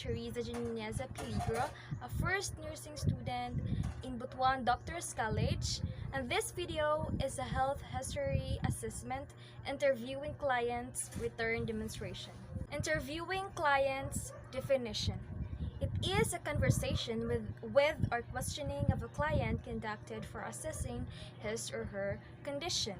Teresa Ginesa Peligro, a first nursing student in Butuan Doctors College, and this video is a health history assessment interviewing clients return demonstration. Interviewing clients definition. It is a conversation with or questioning of a client conducted for assessing his or her condition.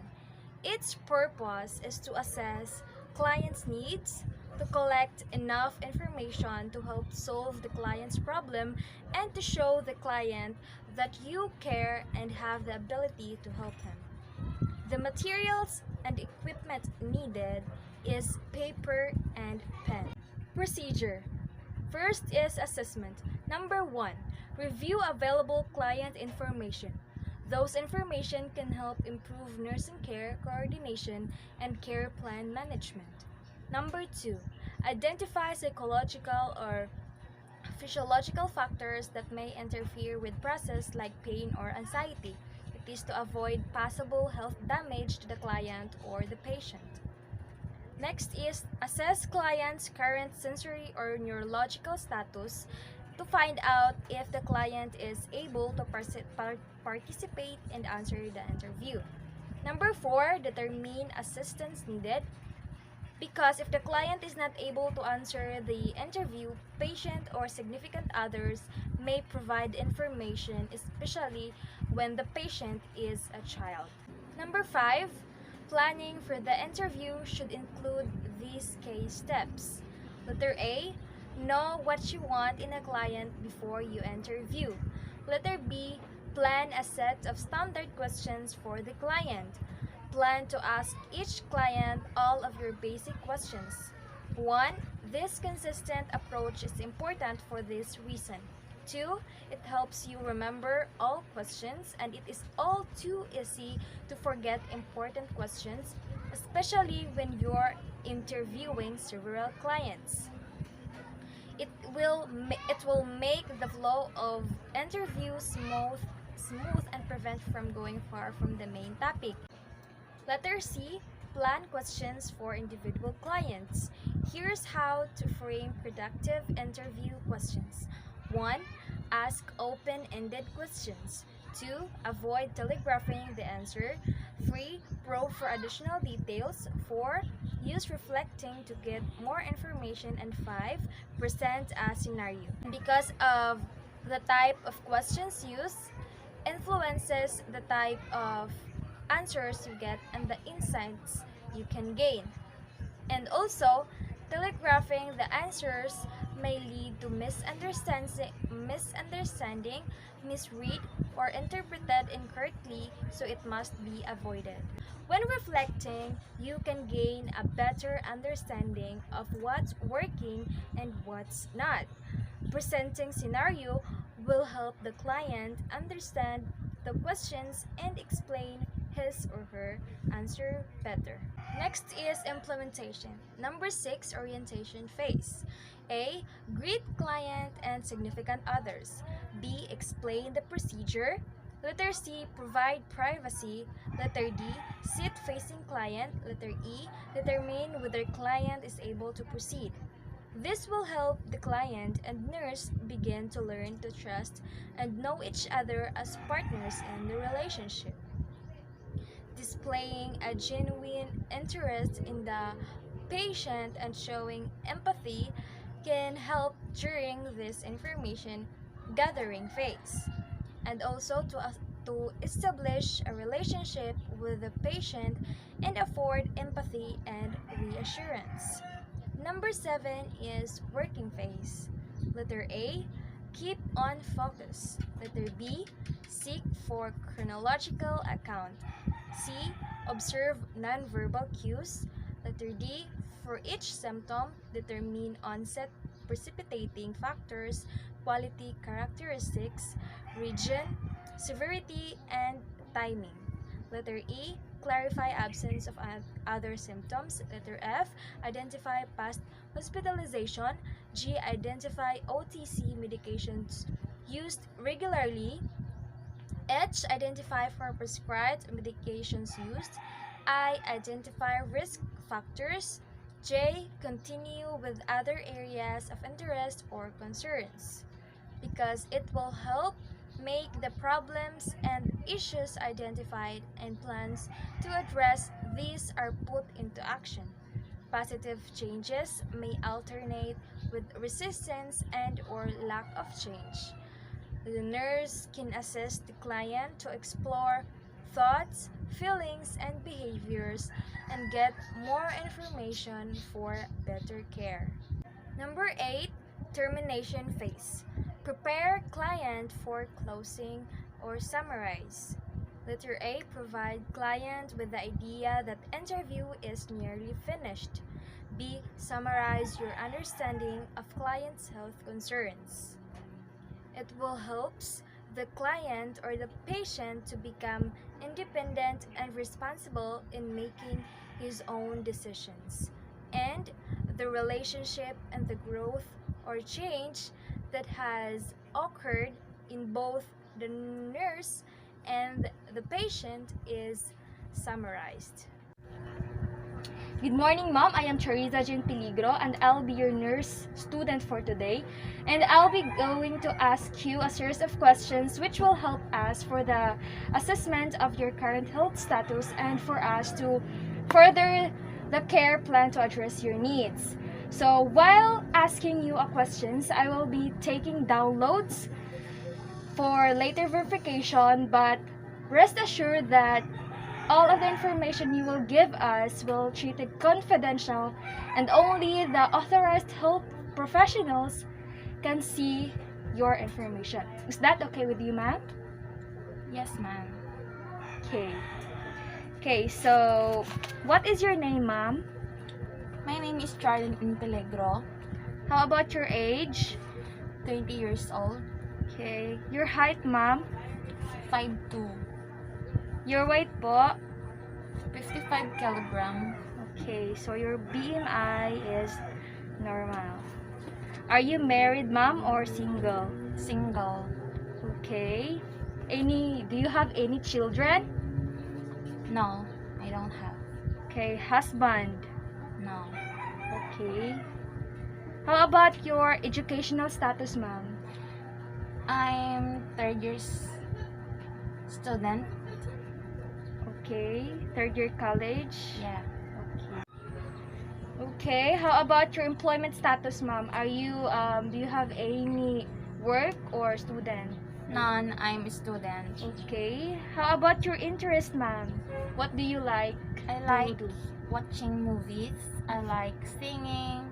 Its purpose is to assess client's needs, to collect enough information to help solve the client's problem, and to show the client that you care and have the ability to help him. The materials and equipment needed is paper and pen. Procedure. First is assessment. Number 1, review available client information. Those information can help improve nursing care coordination and care plan management. Number 2, identify psychological or physiological factors that may interfere with process like pain or anxiety. It is to avoid possible health damage to the client or the patient. Next is assess client's current sensory or neurological status to find out if the client is able to participate and answer the interview. Number 4, determine assistance needed. Because if the client is not able to answer the interview, patient or significant others may provide information, especially when the patient is a child. Number 5, planning for the interview should include these key steps. Letter A, know what you want in a client before you interview. Letter B, plan a set of standard questions for the client. Plan to ask each client all of your basic questions. 1. This consistent approach is important for this reason. 2. It helps you remember all questions, and it is all too easy to forget important questions, especially when you're interviewing several clients. It will make the flow of interview smooth and prevent from going far from the main topic. Letter C, plan questions for individual clients. Here's how to frame productive interview questions. 1. Ask open-ended questions. 2. Avoid telegraphing the answer. 3. Probe for additional details. 4. Use reflecting to get more information. And 5. Present a scenario. Because of the type of questions used influences the type of answers you get and the insights you can gain. And also, telegraphing the answers may lead to misunderstanding, misread, or interpreted incorrectly, so it must be avoided. When reflecting, you can gain a better understanding of what's working and what's not. Presenting scenario will help the client understand the questions and explain his or her answer better. Next is implementation. Number 6, orientation phase. A. Greet client and significant others. B. Explain the procedure. Letter C. Provide privacy. Letter D. Sit facing client. Letter E. Determine whether client is able to proceed. This will help the client and nurse begin to learn to trust and know each other as partners in the relationship. Displaying a genuine interest in the patient and showing empathy can help during this information gathering phase, and also to establish a relationship with the patient and afford empathy and reassurance. Number 7 is working phase. Letter A, keep on focus. Letter B, seek for chronological account. C, observe nonverbal cues. Letter D, for each symptom, determine onset, precipitating factors, quality characteristics, region, severity, and timing. Letter E, clarify absence of other symptoms. Letter F, identify past hospitalization. G, identify OTC medications used regularly. H, identify for prescribed medications used. I, identify risk factors. J. Continue with other areas of interest or concerns, because it will help make the problems and issues identified and plans to address these are put into action. Positive changes may alternate with resistance and or lack of change. The nurse can assist the client to explore thoughts, feelings, and behaviors and get more information for better care. Number 8, termination phase. Prepare client for closing or summarize. Letter A, provide client with the idea that interview is nearly finished. B, summarize your understanding of client's health concerns. It will helps the client or the patient to become independent and responsible in making his own decisions. And the relationship and the growth or change that has occurred in both the nurse and the patient is summarized. Good morning, Mom. I am Charissa Jean Peligro, and I'll be your nurse student for today. And I'll be going to ask you a series of questions which will help us for the assessment of your current health status and for us to further the care plan to address your needs. So while asking you a questions, I will be taking downloads for later verification, but rest assured that all of the information you will give us will treat it confidential and only the authorized health professionals can see your information. Is that okay with you, ma'am? Yes, ma'am. Okay. Okay, so what is your name, ma'am? My name is Charlene Peligro, How about your age? 20 years old, Okay. Your height, ma'am? 5'2", Your weight po? 55 kilogram. Okay, so your BMI is normal. Are you married, ma'am, or single? Single. Okay. Do you have any children? No, I don't have. Okay, husband. No. Okay. How about your educational status, ma'am? I'm third year student. Okay, third year college. Yeah. Okay. Okay, how about your employment status, ma'am? Do you have any work or student? None, I'm a student. Okay. How about your interest, ma'am? What do you like? I to like do? watching movies. I like singing.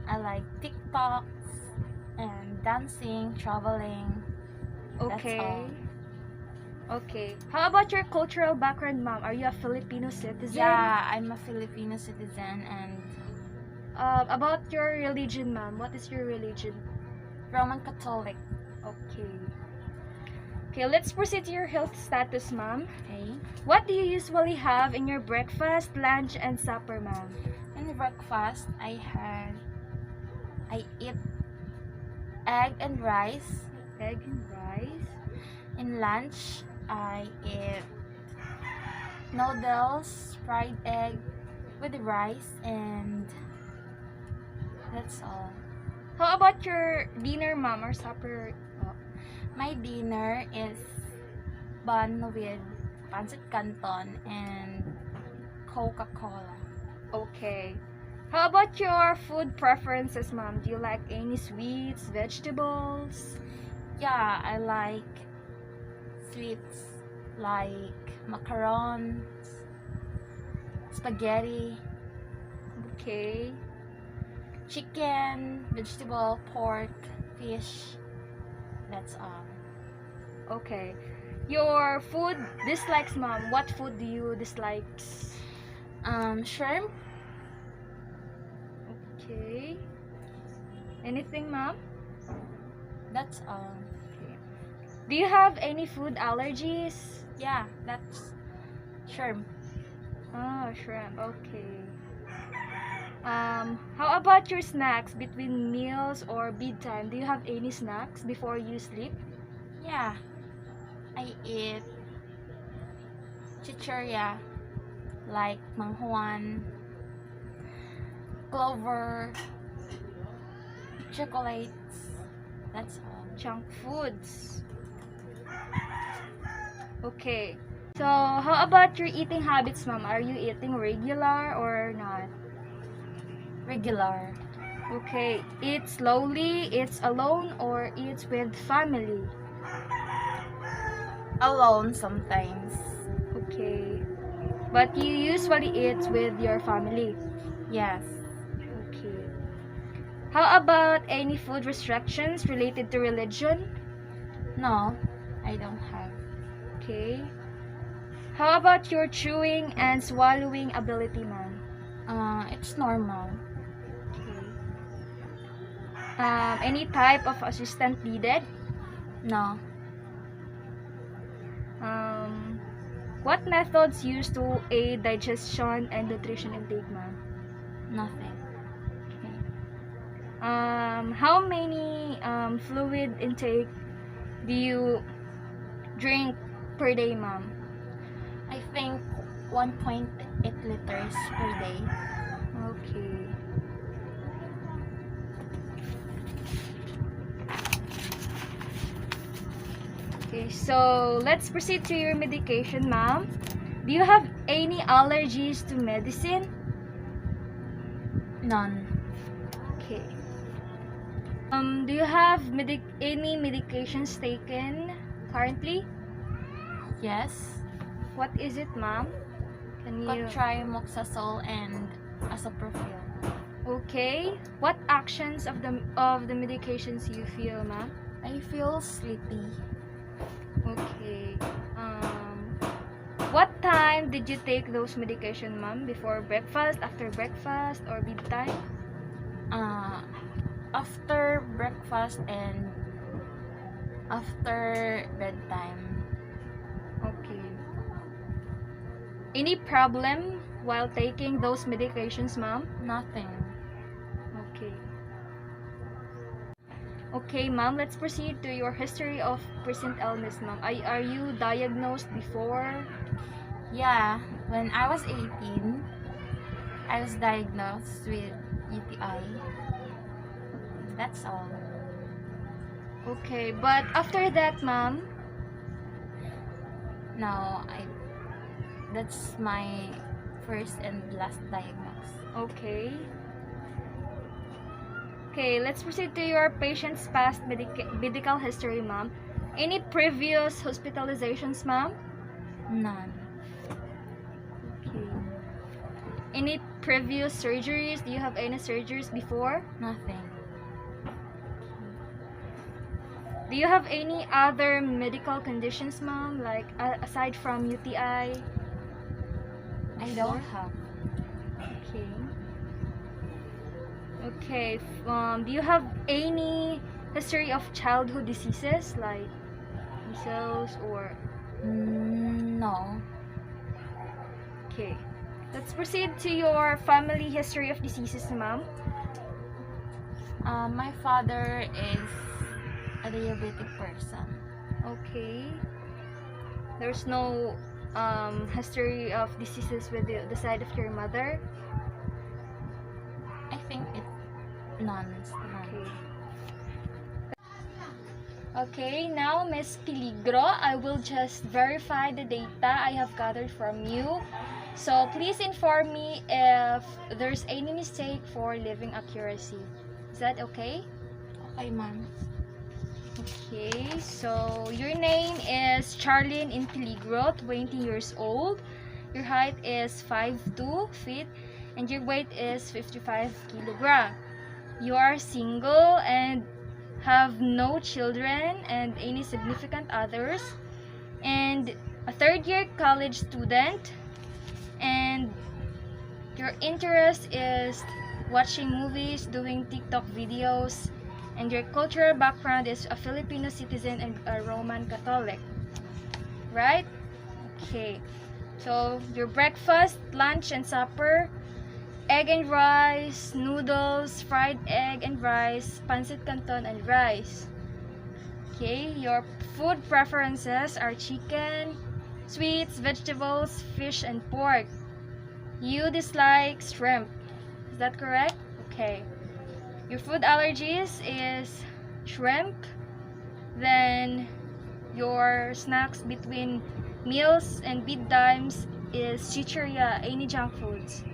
I like TikToks and dancing, traveling. Okay. That's all. Okay. How about your cultural background, ma'am? Are you a Filipino citizen? Yeah, I'm a Filipino citizen and About your religion, ma'am. What is your religion? Roman Catholic. Okay. Okay, let's proceed to your health status, ma'am. Okay. What do you usually have in your breakfast, lunch, and supper, ma'am? In breakfast, I eat egg and rice. Egg and rice. In lunch, I eat noodles, fried egg with rice, and that's all. How about your dinner, ma'am, or supper? My dinner is bun with pancit canton and Coca-Cola. Okay. How about your food preferences, ma'am? Do you like any sweets, vegetables? Yeah, I like sweets like macarons, spaghetti, Okay. chicken, vegetable, pork, fish. That's all. Okay. Your food dislikes, ma'am. What food do you dislike? Shrimp. Okay. Anything, ma'am? That's all. Do you have any food allergies? Yeah, that's shrimp. Oh, shrimp. Okay. How about your snacks between meals or bedtime? Do you have any snacks before you sleep? Yeah, I eat chichirya like manghuan, Clover, chocolates. That's all. Junk foods. Okay. So, how about your eating habits, ma'am? Are you eating regular or not? Regular. Okay. Eat slowly, eats alone, or eats with family? Alone sometimes. Okay. But you usually eat with your family? Yes. Okay. How about any food restrictions related to religion? No, I don't have. Okay. How about your chewing and swallowing ability, ma'am? It's normal. Okay. Any type of assistant needed? No, Um, what methods used to aid digestion and nutrition intake, ma'am? nothing. Okay. How many fluid intake do you drink per day, ma'am? I think 1.8 liters per day. Okay. Okay, so let's proceed to your medication, ma'am. Do you have any allergies to medicine? None. Okay. Do you have any medications taken currently? Yes. What is it, ma'am? Can you? Cotrimoxazole and azopropyl. Okay. What actions of the medications you feel, ma'am? I feel sleepy. Okay. What time did you take those medication, ma'am? Before breakfast, after breakfast, or bedtime? After breakfast and after bedtime. Okay. Any problem while taking those medications, ma'am? Nothing. Okay. Okay, ma'am, let's proceed to your history of present illness, ma'am. Are you diagnosed before? Yeah, when I was 18, I was diagnosed with UTI. That's all. Okay, but after that, ma'am, No, that's my first and last diagnosis. okay. Okay, let's proceed to your patient's past medical history, ma'am. Any previous hospitalizations, ma'am? None. Okay. Any previous surgeries? Do you have any surgeries before? Nothing. Do you have any other medical conditions, ma'am? Like aside from UTI? I don't have. Okay. Okay. Do you have any history of childhood diseases like measles or? No. Okay. Let's proceed to your family history of diseases, ma'am. My father is a diabetic person. Okay. There's no history of diseases with the side of your mother. I think none. Okay. Okay, now Miss Peligro, I will just verify the data I have gathered from you. So please inform me if there's any mistake for living accuracy. Is that okay? Okay, ma'am. Okay, so your name is Charlene in Peligro, 20 years old. Your height is 5'2" feet and your weight is 55 kilogram. You are single and have no children and any significant others, and a third-year college student, and your interest is watching movies, doing TikTok videos, and your cultural background is a Filipino citizen and a Roman Catholic. Right? Okay. So, your breakfast, lunch, and supper: egg and rice, noodles, fried egg and rice, pancit canton, and rice. Okay, your food preferences are chicken, sweets, vegetables, fish, and pork. You dislike shrimp. Is that correct? Okay. Your food allergies is shrimp. Then your snacks between meals and bedtimes is chicheria, any junk foods.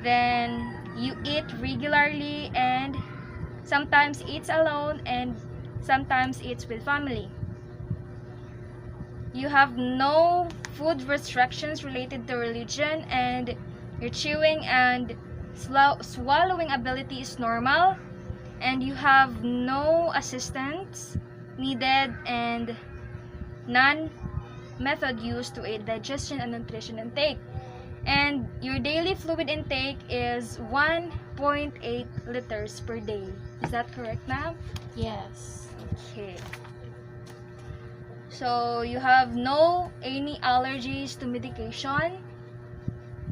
Then you eat regularly and sometimes eats alone and sometimes eats with family. You have no food restrictions related to religion, and your chewing and swallowing ability is normal, and you have no assistance needed and none method used to aid digestion and nutrition intake. And your daily fluid intake is 1.8 liters per day. Is that correct, ma'am? Yes. Okay. So you have no any allergies to medication,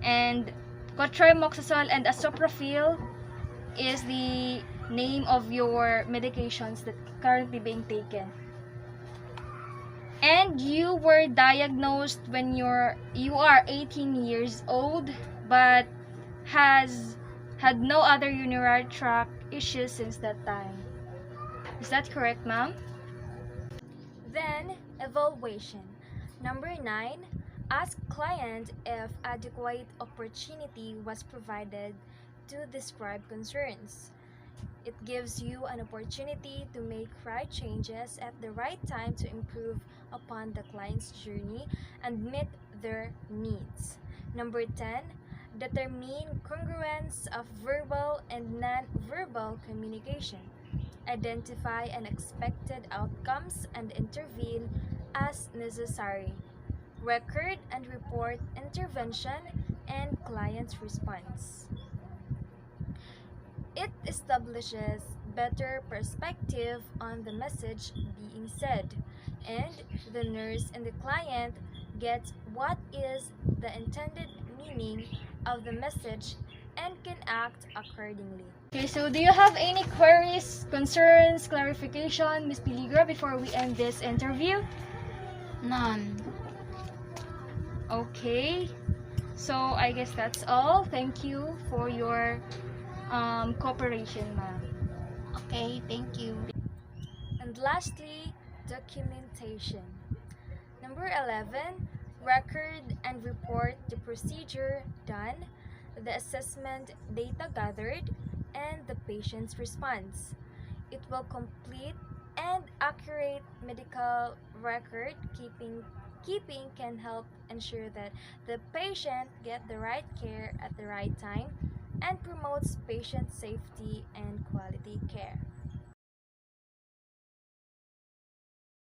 and cotrimoxazole and asuprafil is the name of your medications that currently being taken. And you were diagnosed when you are 18 years old, but has had no other urinary tract issues since that time. Is that correct, ma'am? Then, evaluation. Number 9, ask client if adequate opportunity was provided to describe concerns. It gives you an opportunity to make right changes at the right time to improve upon the client's journey and meet their needs. Number 10, determine congruence of verbal and non-verbal communication. Identify unexpected outcomes and intervene as necessary. Record and report intervention and client's response. It establishes better perspective on the message being said, and the nurse and the client get what is the intended meaning of the message and can act accordingly. Okay, so do you have any queries, concerns, clarification, Ms. Peligro, before we end this interview? None. Okay, so I guess that's all. Thank you for your cooperation, ma'am. Okay, thank you. And lastly, documentation. Number 11, record and report the procedure done, the assessment data gathered, and the patient's response. It will complete and accurate medical record keeping can help ensure that the patient get the right care at the right time and promotes patient safety and quality care.